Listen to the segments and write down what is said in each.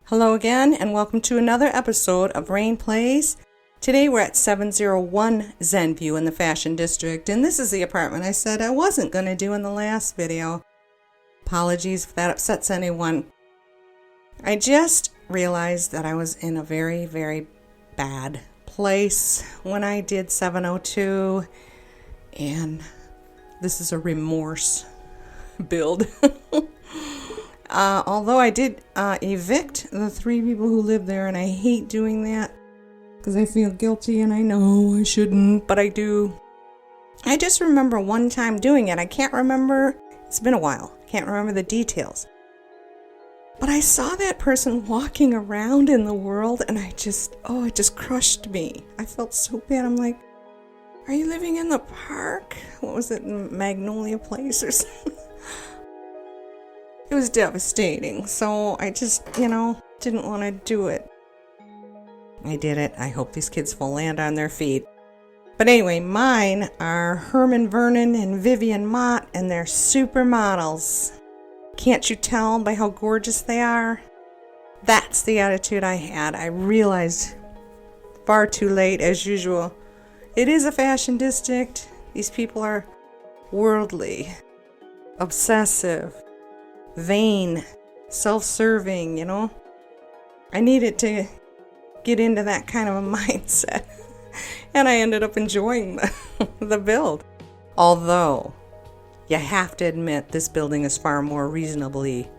Hello again, and welcome to another episode of Raine Plays. Today we're at 701 ZenView in the Fashion District, and this is the apartment I said I wasn't going to do in the last video. Apologies if that upsets anyone. I just realized that I was in a very, very bad place when I did 702, and this is a remorse build. Although I did evict the 3 people who live there, and I hate doing that because I feel guilty and I know I shouldn't, but I do. I just remember one time doing it. I can't remember, it's been a while, can't remember the details. But I saw that person walking around in the world, and it just crushed me. I felt so bad. I'm like, are you living in the park? What was it, Magnolia Place or something? It was devastating, so I just, didn't want to do it. I did it. I hope these kids will land on their feet. But anyway, mine are Herman Vernon and Vivian Mott, and they're supermodels. Can't you tell by how gorgeous they are? That's the attitude I had. I realized far too late, as usual. It is a fashion district. These people are worldly, obsessive, vain, self-serving, I needed to get into that kind of a mindset, and I ended up enjoying the build. Although, you have to admit, this building is far more reasonably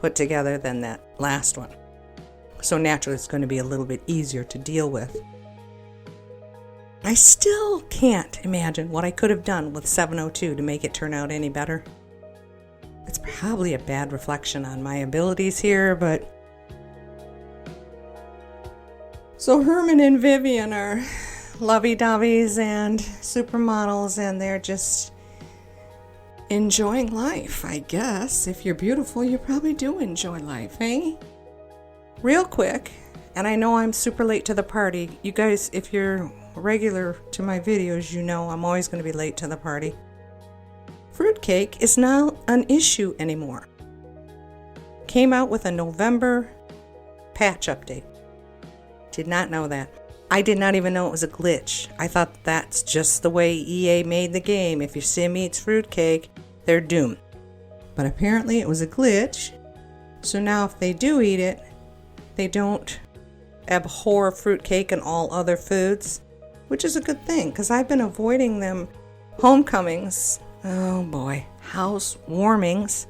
put together than that last one. So naturally, it's going to be a little bit easier to deal with. I still can't imagine what I could have done with 702 to make it turn out any better. It's probably a bad reflection on my abilities here, but... So Herman and Vivian are lovey-doveys and supermodels, and they're just enjoying life, I guess. If you're beautiful, you probably do enjoy life, eh? Real quick, and I know I'm super late to the party. You guys, if you're regular to my videos, you know I'm always going to be late to the party. Fruitcake is not an issue anymore. Came out with a November patch update. Did not know that. I did not even know it was a glitch. I thought that's just the way EA made the game. If your sim eats fruitcake, they're doomed. But apparently it was a glitch. So now if they do eat it, they don't abhor fruitcake and all other foods, which is a good thing because I've been avoiding them homecomings. Oh boy, housewarmings,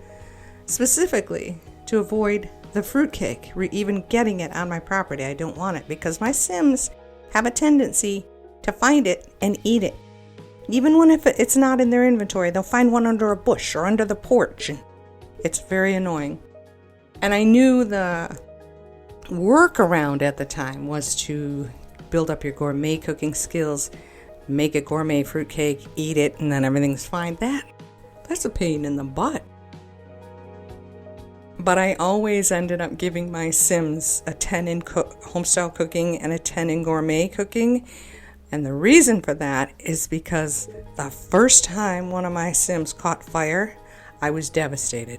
specifically to avoid the fruitcake, even getting it on my property. I don't want it because my Sims have a tendency to find it and eat it. Even when if it's not in their inventory, they'll find one under a bush or under the porch. And it's very annoying. And I knew the workaround at the time was to build up your gourmet cooking skills. Make a gourmet fruitcake, eat it, and then everything's fine. That's a pain in the butt. But I always ended up giving my Sims a 10 in homestyle cooking and a 10 in gourmet cooking. And the reason for that is because the first time one of my Sims caught fire, I was devastated.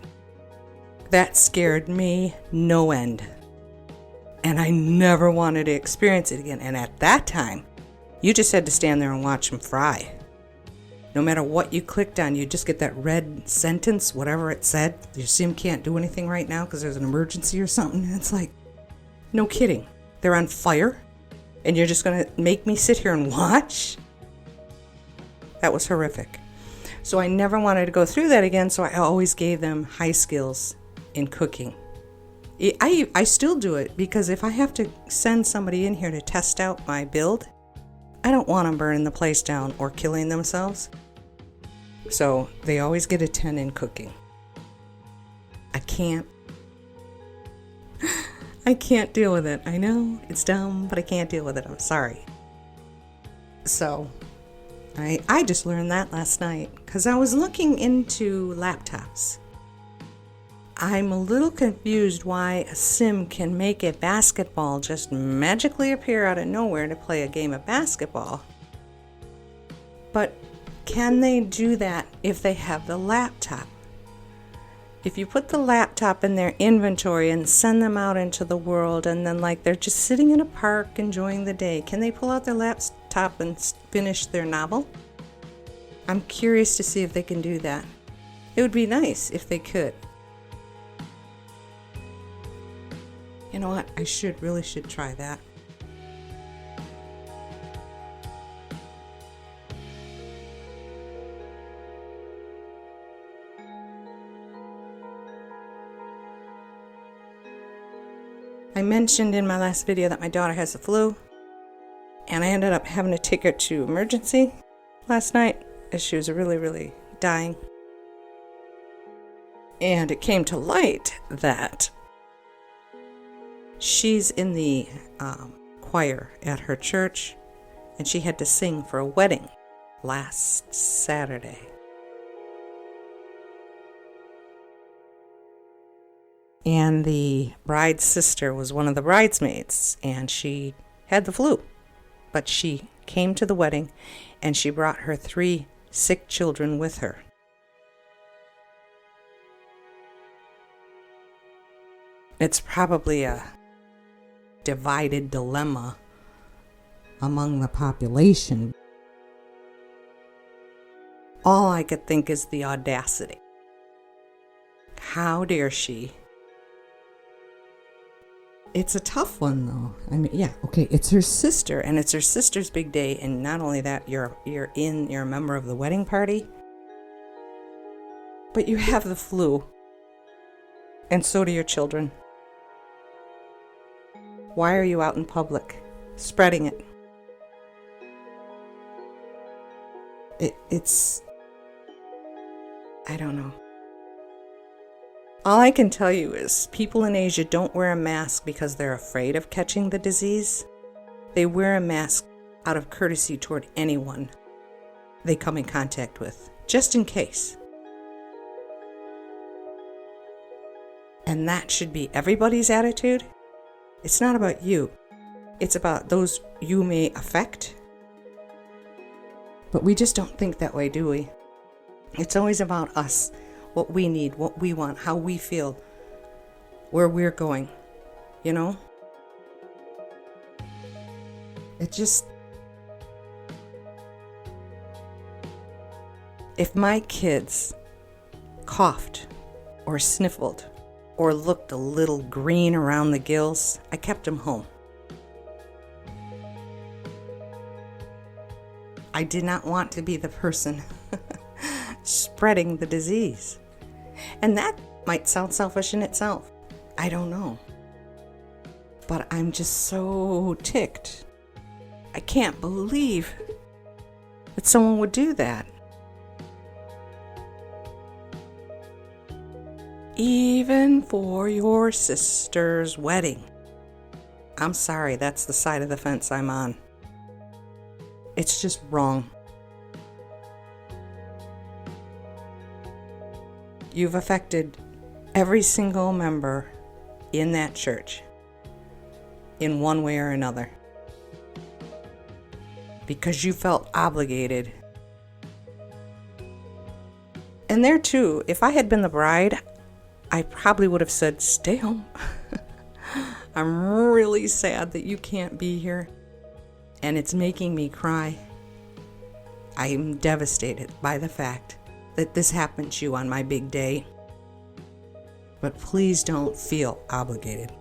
That scared me no end. And I never wanted to experience it again. And at that time, you just had to stand there and watch them fry. No matter what you clicked on, you just get that red sentence, whatever it said. Your sim can't do anything right now because there's an emergency or something. And it's like, no kidding. They're on fire? And you're just going to make me sit here and watch? That was horrific. So I never wanted to go through that again, so I always gave them high skills in cooking. I still do it because if I have to send somebody in here to test out my build, I don't want them burning the place down or killing themselves. So they always get a 10 in cooking. I can't deal with it. I know it's dumb, but I can't deal with it. I'm sorry. So I just learned that last night because I was looking into laptops. I'm a little confused why a sim can make a basketball just magically appear out of nowhere to play a game of basketball. But can they do that if they have the laptop? If you put the laptop in their inventory and send them out into the world, and then like they're just sitting in a park enjoying the day, can they pull out their laptop and finish their novel? I'm curious to see if they can do that. It would be nice if they could. You know what? I really should try that. I mentioned in my last video that my daughter has the flu, and I ended up having to take her to emergency last night as she was really dying. And it came to light that she's in the choir at her church, and she had to sing for a wedding last Saturday. And the bride's sister was one of the bridesmaids, and she had the flu. But she came to the wedding, and she brought her 3 sick children with her. It's probably a divided dilemma among the population. All I could think is the audacity. How dare she? It's a tough one, though. I mean, yeah, okay, it's her sister, and it's her sister's big day, and not only that, you're a member of the wedding party, but you have the flu, and so do your children. Why are you out in public spreading it? It's I don't know. All I can tell you is people in Asia don't wear a mask because they're afraid of catching the disease. They wear a mask out of courtesy toward anyone they come in contact with, just in case. And that should be everybody's attitude. It's not about you. It's about those you may affect. But we just don't think that way, do we? It's always about us. What we need, what we want, how we feel, where we're going, you know? It just... If my kids coughed or sniffled or looked a little green around the gills, I kept them home. I did not want to be the person spreading the disease. And that might sound selfish in itself. I don't know. But I'm just so ticked. I can't believe that someone would do that. Even for your sister's wedding. I'm sorry, that's the side of the fence I'm on. It's just wrong. You've affected every single member in that church in one way or another because you felt obligated. And there too, if I had been the bride, I probably would have said, stay home. I'm really sad that you can't be here, and it's making me cry. I'm devastated by the fact that this happened to you on my big day. But please don't feel obligated.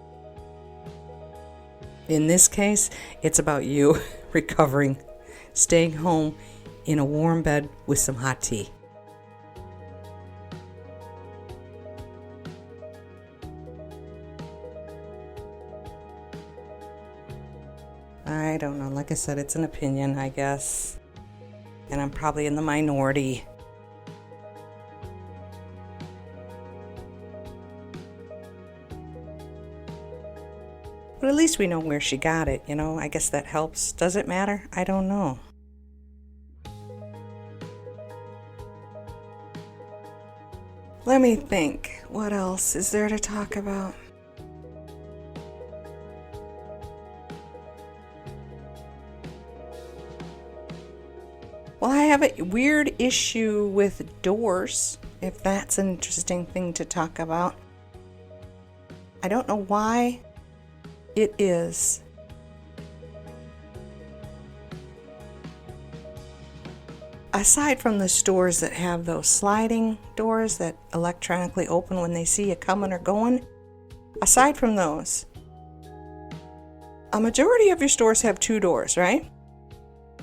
In this case, it's about you recovering, staying home in a warm bed with some hot tea. I don't know. Like I said, it's an opinion, I guess. And I'm probably in the minority. But at least we know where she got it, you know? I guess that helps. Does it matter? I don't know. Let me think. What else is there to talk about? Well, I have a weird issue with doors if that's an interesting thing to talk about. I don't know why it is. Aside from the stores that have those sliding doors that electronically open when they see you coming or going, aside from those, a majority of your stores have 2 doors, right?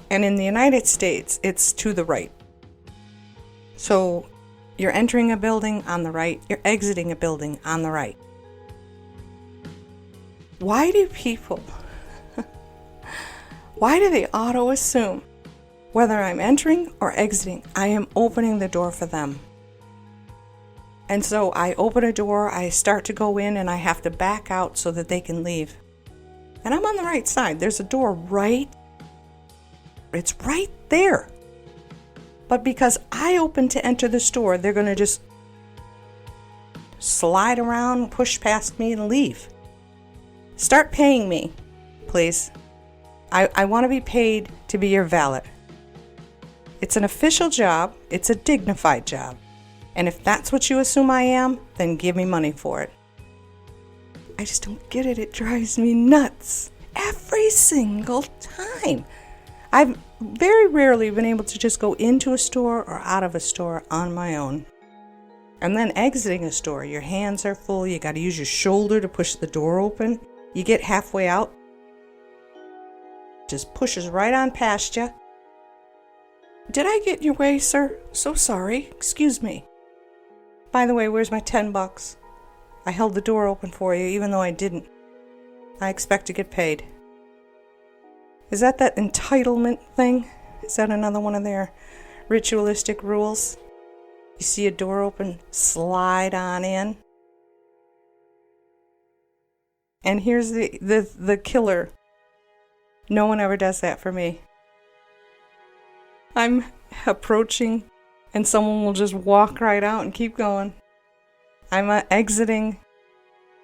And in the United States, it's to the right. So you're entering a building on the right, you're exiting a building on the right. Why do they auto assume whether I'm entering or exiting, I am opening the door for them? And so I open a door, I start to go in, and I have to back out so that they can leave. And I'm on the right side. There's a door it's right there. But because I open to enter the store, they're going to just slide around, push past me, and leave. Start paying me, please. I want to be paid to be your valet. It's an official job. It's a dignified job. And if that's what you assume I am, then give me money for it. I just don't get it. It drives me nuts every single time. I've very rarely been able to just go into a store or out of a store on my own. And then exiting a store, your hands are full. You got to use your shoulder to push the door open. You get halfway out, just pushes right on past you. Did I get in your way, sir? So sorry. Excuse me. By the way, where's my $10? I held the door open for you, even though I didn't. I expect to get paid. Is that entitlement thing? Is that another one of their ritualistic rules? You see a door open, slide on in. And here's the killer. No one ever does that for me. I'm approaching and someone will just walk right out and keep going. I'm exiting.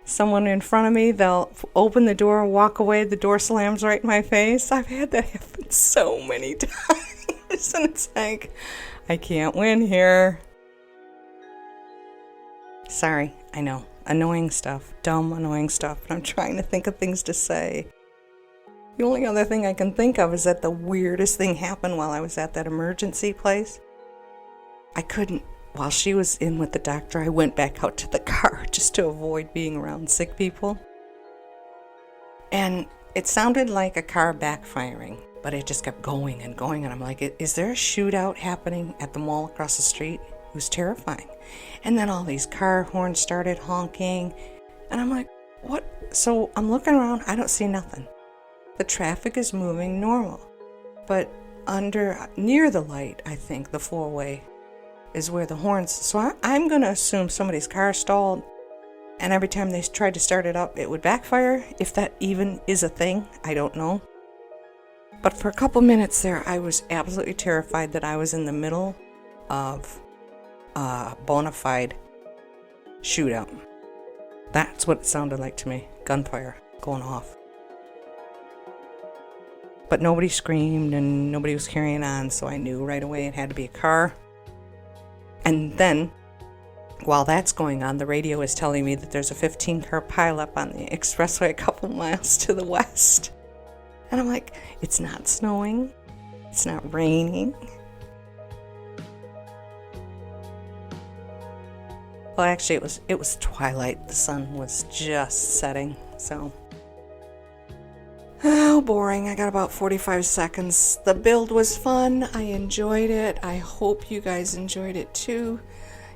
Someone in front of me, they'll open the door, walk away, the door slams right in my face. I've had that happen so many times. And it's like, I can't win here. Sorry, I know. Annoying stuff. Dumb, annoying stuff. But I'm trying to think of things to say. The only other thing I can think of is that the weirdest thing happened while I was at that emergency place. I couldn't. While she was in with the doctor, I went back out to the car just to avoid being around sick people. And it sounded like a car backfiring, but it just kept going and going. And I'm like, is there a shootout happening at the mall across the street? It was terrifying. And then all these car horns started honking. And I'm like, what? So I'm looking around. I don't see nothing. The traffic is moving normal. But near the light, I think, the four-way, is where the horns. So I'm going to assume somebody's car stalled, and every time they tried to start it up, it would backfire. If that even is a thing, I don't know. But for a couple minutes there, I was absolutely terrified that I was in the middle of a bona fide shootout. That's what it sounded like to me. Gunfire going off. But nobody screamed and nobody was carrying on, so I knew right away it had to be a car. And then, while that's going on, the radio is telling me that there's a 15-car pileup on the expressway a couple miles to the west. And I'm like, it's not snowing. It's not raining. Well, actually, it was twilight. The sun was just setting, so. Oh, boring. I got about 45 seconds. The build was fun. I enjoyed it. I hope you guys enjoyed it too.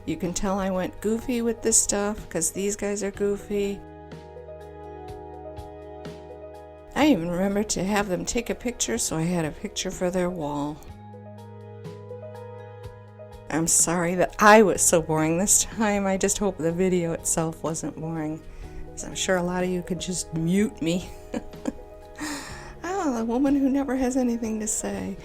You can tell I went goofy with this stuff because these guys are goofy. I even remembered to have them take a picture, so I had a picture for their wall. I'm sorry that I was so boring this time. I just hope the video itself wasn't boring, because I'm sure a lot of you could just mute me. Oh, the woman who never has anything to say.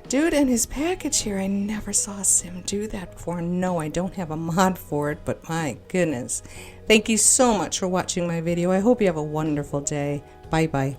Dude, and his package here, I never saw Sim do that before. No, I don't have a mod for it, but my goodness. Thank you so much for watching my video. I hope you have a wonderful day. Bye-bye.